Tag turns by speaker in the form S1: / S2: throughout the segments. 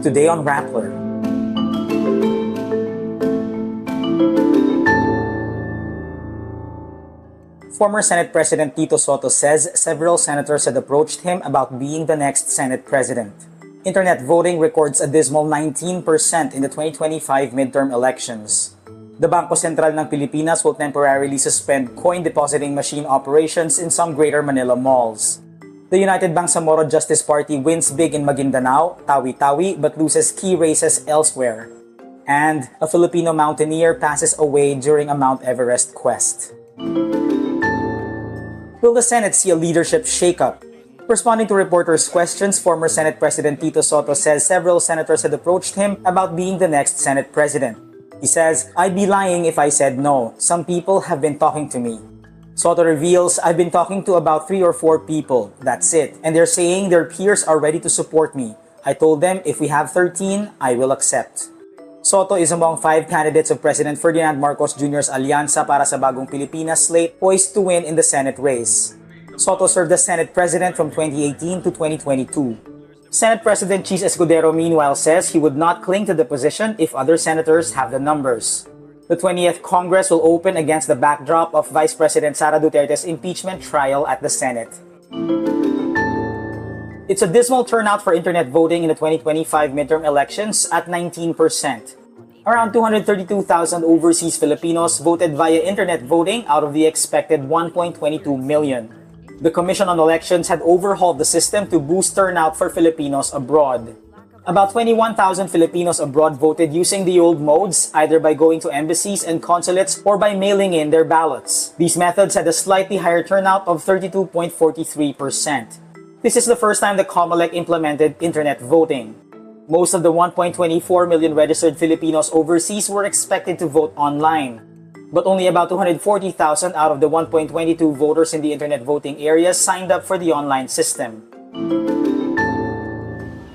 S1: Today on Rappler. Former Senate President Tito Sotto says several senators had approached him about being the next Senate President. Internet voting records a dismal 19% in the 2025 midterm elections. The Bangko Sentral ng Pilipinas will temporarily suspend coin depositing machine operations in some Greater Manila malls. The United Bangsamoro Justice Party wins big in Maguindanao, Tawi-Tawi, but loses key races elsewhere. And a Filipino mountaineer passes away during a Mount Everest quest. Will the Senate see a leadership shakeup? Responding to reporters' questions, former Senate President Tito Sotto says several senators had approached him about being the next Senate President. He says, "I'd be lying if I said no. Some people have been talking to me." Sotto reveals, "I've been talking to about 3 or 4 people. That's it. And they're saying their peers are ready to support me. I told them if we have 13, I will accept." Sotto is among 5 candidates of President Ferdinand Marcos Jr.'s alyansa para sa Bagong Pilipinas slate poised to win in the Senate race. Sotto served as Senate President from 2018 to 2022. Senate President Chis Escudero meanwhile says he would not cling to the position if other senators have the numbers. The 20th Congress will open against the backdrop of Vice President Sara Duterte's impeachment trial at the Senate. It's a dismal turnout for internet voting in the 2025 midterm elections at 19%. Around 232,000 overseas Filipinos voted via internet voting out of the expected 1.22 million. The Commission on Elections had overhauled the system to boost turnout for Filipinos abroad. About 21,000 Filipinos abroad voted using the old modes, either by going to embassies and consulates or by mailing in their ballots. These methods had a slightly higher turnout of 32.43%. This is the first time the Comelec implemented internet voting. Most of the 1.24 million registered Filipinos overseas were expected to vote online. But only about 240,000 out of the 1.22 voters in the internet voting areas signed up for the online system.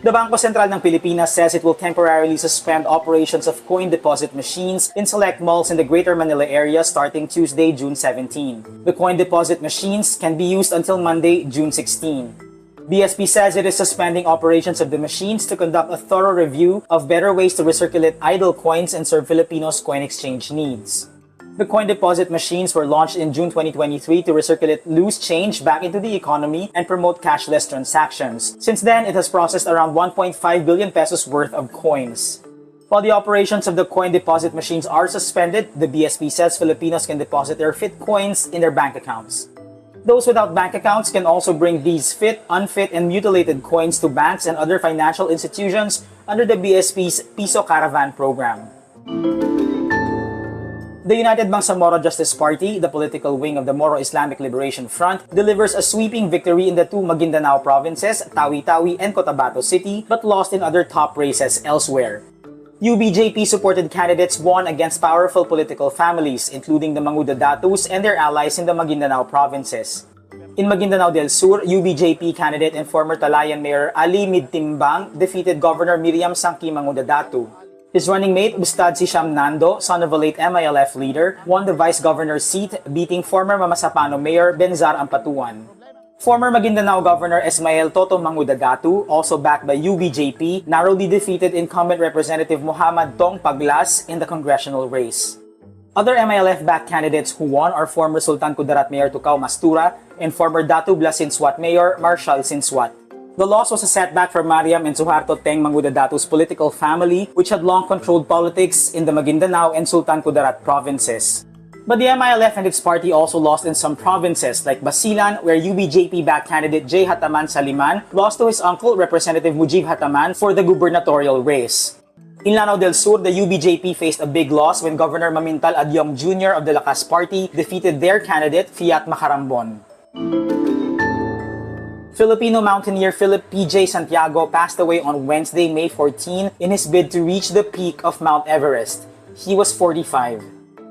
S1: The Bangko Sentral ng Pilipinas says it will temporarily suspend operations of coin deposit machines in select malls in the Greater Manila area starting Tuesday, June 17. The coin deposit machines can be used until Monday, June 16. BSP says it is suspending operations of the machines to conduct a thorough review of better ways to recirculate idle coins and serve Filipinos' coin exchange needs. The coin deposit machines were launched in June 2023 to recirculate loose change back into the economy and promote cashless transactions. Since then, it has processed around 1.5 billion pesos worth of coins. While the operations of the coin deposit machines are suspended, the BSP says Filipinos can deposit their fit coins in their bank accounts. Those without bank accounts can also bring these fit, unfit, and mutilated coins to banks and other financial institutions under the BSP's Piso Caravan program. The United Bangsamoro Justice Party, the political wing of the Moro Islamic Liberation Front, delivers a sweeping victory in the 2 Maguindanao provinces, Tawi-Tawi and Cotabato City, but lost in other top races elsewhere. UBJP-supported candidates won against powerful political families, including the Mangudadatus and their allies in the Maguindanao provinces. In Maguindanao del Sur, UBJP candidate and former Talayan Mayor Ali Midtimbang defeated Governor Miriam Sangki Mangudadatu. His running mate, Bustad Sisham Nando, son of a late MILF leader, won the vice-governor's seat, beating former Mamasapano Mayor Benzar Ampatuan. Former Maguindanao Governor Esmael Toto Mangudadatu, also backed by UBJP, narrowly defeated incumbent Representative Muhammad Tong Paglas in the congressional race. Other MILF-backed candidates who won are former Sultan Kudarat Mayor Tukaw Mastura and former Datu Blasinswat Mayor Marshal Sinswat. The loss was a setback for Mariam and Suharto Teng Mangudadatu's political family, which had long controlled politics in the Maguindanao and Sultan Kudarat provinces. But the MILF and its party also lost in some provinces like Basilan, where UBJP-backed candidate J. Hataman Saliman lost to his uncle, Representative Mujib Hataman, for the gubernatorial race. In Lanao del Sur, the UBJP faced a big loss when Governor Mamintal Adyong Jr. of the Lakas Party defeated their candidate, Fiat Macarambon. Filipino mountaineer Philip P.J. Santiago passed away on Wednesday, May 14, in his bid to reach the peak of Mount Everest. He was 45.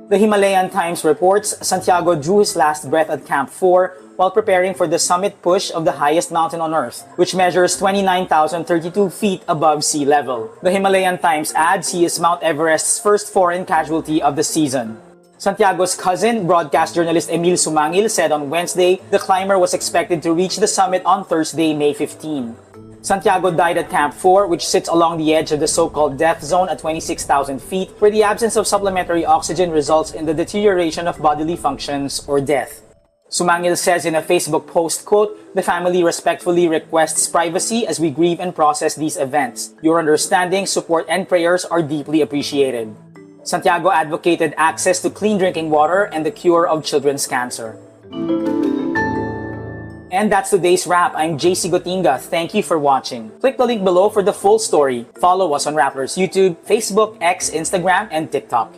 S1: The Himalayan Times reports Santiago drew his last breath at Camp 4 while preparing for the summit push of the highest mountain on Earth, which measures 29,032 feet above sea level. The Himalayan Times adds he is Mount Everest's first foreign casualty of the season. Santiago's cousin, broadcast journalist Emil Sumangil, said on Wednesday the climber was expected to reach the summit on Thursday, May 15. Santiago died at Camp 4, which sits along the edge of the so-called death zone at 26,000 feet, where the absence of supplementary oxygen results in the deterioration of bodily functions or death. Sumangil says in a Facebook post, quote, "The family respectfully requests privacy as we grieve and process these events. Your understanding, support, and prayers are deeply appreciated." Santiago advocated access to clean drinking water and the cure of children's cancer. And that's today's wrap. I'm JC Gotinga. Thank you for watching. Click the link below for the full story. Follow us on Rappler's YouTube, Facebook, X, Instagram, and TikTok.